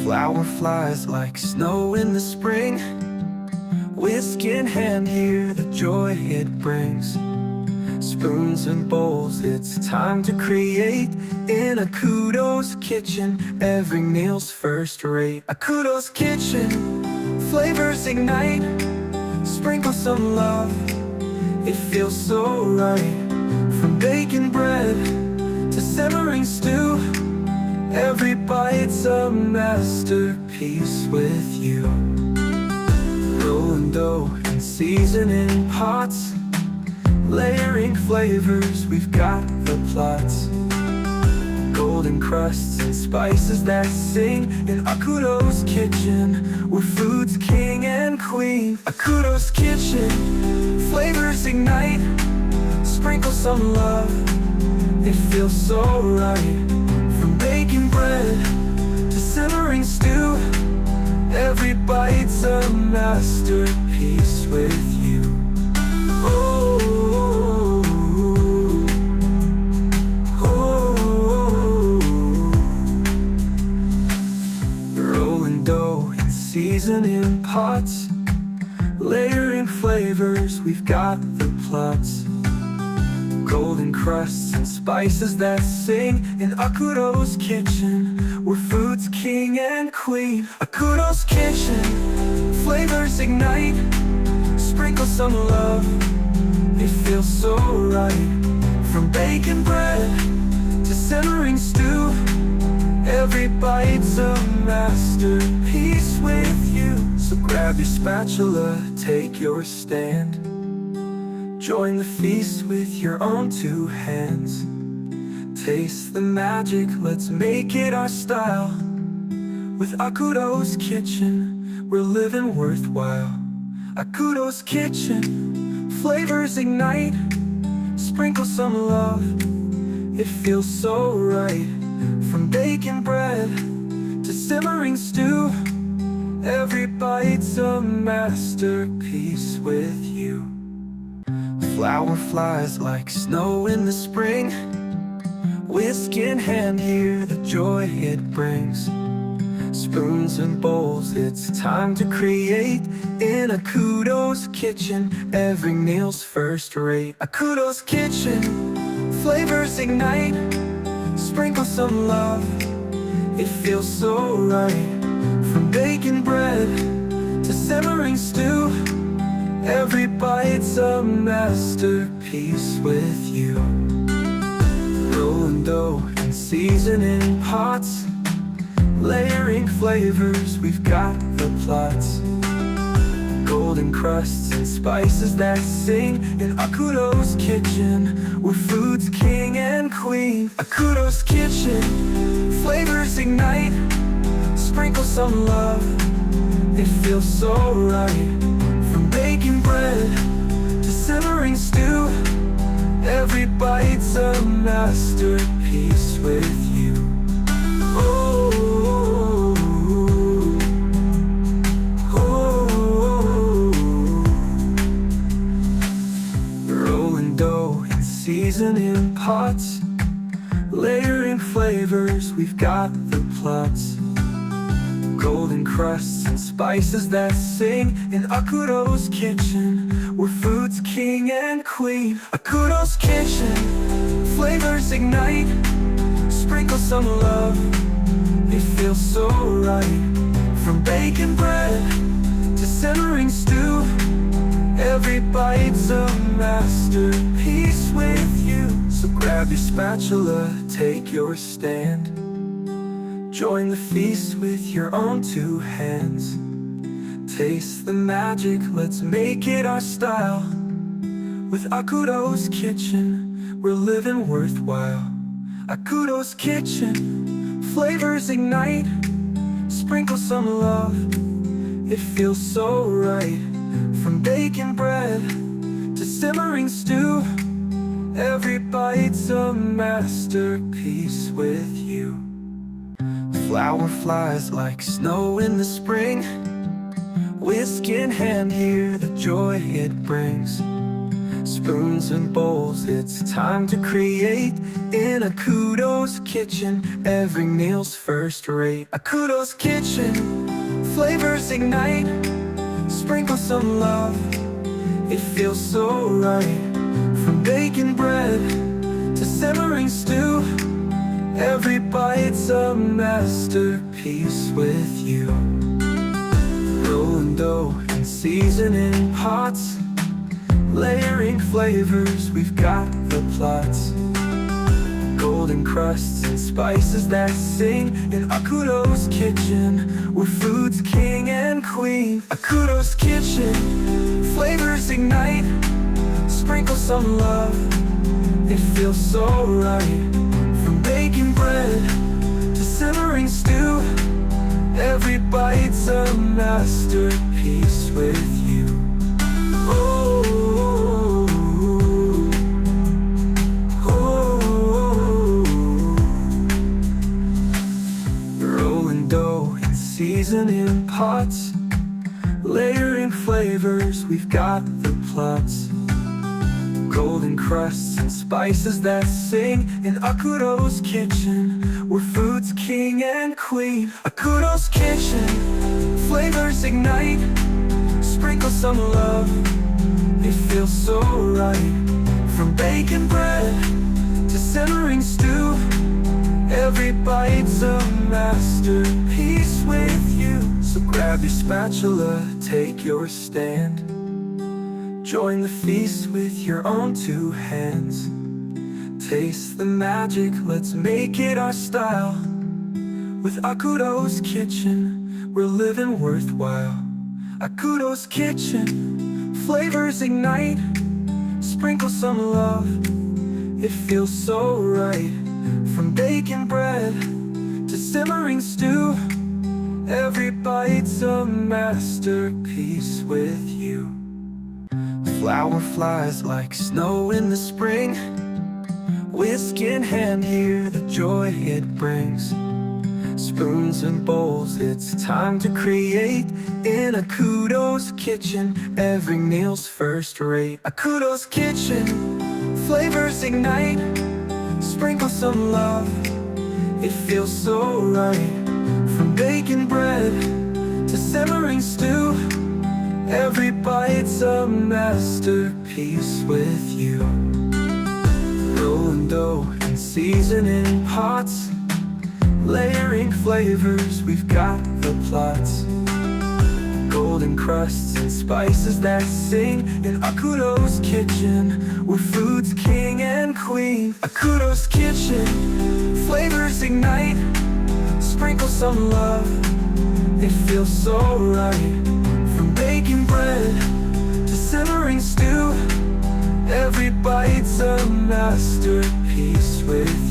Flower flies like snow in the spring. Whiskey in hand, hear the joy it brings. Spoons and bowls, it's time to create. In Akudo's kitchen, every meal's first rate. Akudo's kitchen, flavors ignite. Sprinkle some love, it feels so right. From baking bread to simmering stew, every bite's a masterpiece with you. Rolling dough and seasoning pots, layering flavors, we've got the plots. Golden crusts and spices that sing. In Akudo's kitchen, we're food's king and queen. Akudo's kitchen, flavors ignite. Sprinkle some love, it feels so right. From baking bread to simmering stew, every bite's a masterpiece with you. Oh, oh, rolling dough and seasoning pots, layering flavors, we've got the plots. Golden crusts and spices that sing. In Akudo's kitchen, we're food's king and queen. Akudo's kitchen, flavors ignite. Sprinkle some love, it feels so right. From baking bread to simmering stew, every bite's a masterpiece with you. So grab your spatula, take your stand. Join the feast with your own two hands. Taste the magic, let's make it our style. With Akudo's kitchen, we're living worthwhile. Akudo's kitchen, flavors ignite. Sprinkle some love, it feels so right. From baking bread to simmering stew, every bite's a masterpiece with you. Flower flies like snow in the spring. Whiskey in hand, hear the joy it brings. Spoons and bowls, it's time to create. In Akudo's kitchen, every meal's first rate. Akudo's kitchen, flavors ignite. Sprinkle some love, it feels so right. From baking bread to simmering stew, every bite's a masterpiece with you. Rolling dough and seasoning pots, layering flavors, we've got the plots. Golden crusts and spices that sing. In Akudo's kitchen, we're food's king and queen. Akudo's kitchen, flavors ignite. Sprinkle some love, it feels so right. From baking bread to simmering stew, every bite's a masterpiece with you. Oh, oh, rolling dough and seasoning pots, layering flavors, we've got the plots. Golden crusts and spices that sing. In Akudo's kitchen, we're food's king and queen. Akudo's kitchen, flavors ignite. Sprinkle some love, it feels so right. From baking bread to simmering stew, every bite's a masterpiece with you. So grab your spatula, take your stand. Join the feast with your own two hands. Taste the magic, let's make it our style. With Akudo's kitchen, we're living worthwhile. Akudo's kitchen, flavors ignite. Sprinkle some love, it feels so right. From baking bread to simmering stew, every bite's a masterpiece with you. Flower flies like snow in the spring. Whiskey in hand, hear the joy it brings. Spoons and bowls, it's time to create. In Akudo's kitchen, every meal's first rate. Akudo's kitchen, flavors ignite. Sprinkle some love, it feels so right. From baking bread to simmering stew, every bite's a masterpiece with you. Rolling dough and seasoning pots, layering flavors, we've got the plots. Golden crusts and spices that sing. In Akudo's kitchen, we're food's king and queen. Akudo's kitchen, flavors ignite. Sprinkle some love, it feels so right. From baking bread to simmering stew, every bite's a masterpiece with you. Oh, oh, rolling dough and seasoning pots, layering flavors, we've got the plots. Golden crusts and spices that sing. In Akudo's kitchen, we're food's king and queen. Akudo's kitchen, flavors ignite. Sprinkle some love, it feels so right. From baking bread to simmering stew, every bite's a masterpiece with you. So grab your spatula, take your stand. Join the feast with your own two hands. Taste the magic, let's make it our style. With Akudo's kitchen, we're living worthwhile. Akudo's kitchen, flavors ignite. Sprinkle some love, it feels so right. From baking bread to simmering stew, every bite's a masterpiece with you. Flower flies like snow in the spring. Whisk in hand, hear the joy it brings. Spoons and bowls, it's time to create. In Akudo's kitchen, every meal's first rate. Akudo's kitchen, flavors ignite. Sprinkle some love, it feels so right. From baking bread to simmering stew, every bite's a masterpiece with you. Rolling dough and seasoning pots, layering flavors, we've got the plots. Golden crusts and spices that sing. In Akudo's kitchen, we're food's king and queen. Akudo's kitchen, flavors ignite. Sprinkle some love, it feels so right. From baking bread to simmering stew, every bite's a masterpiece with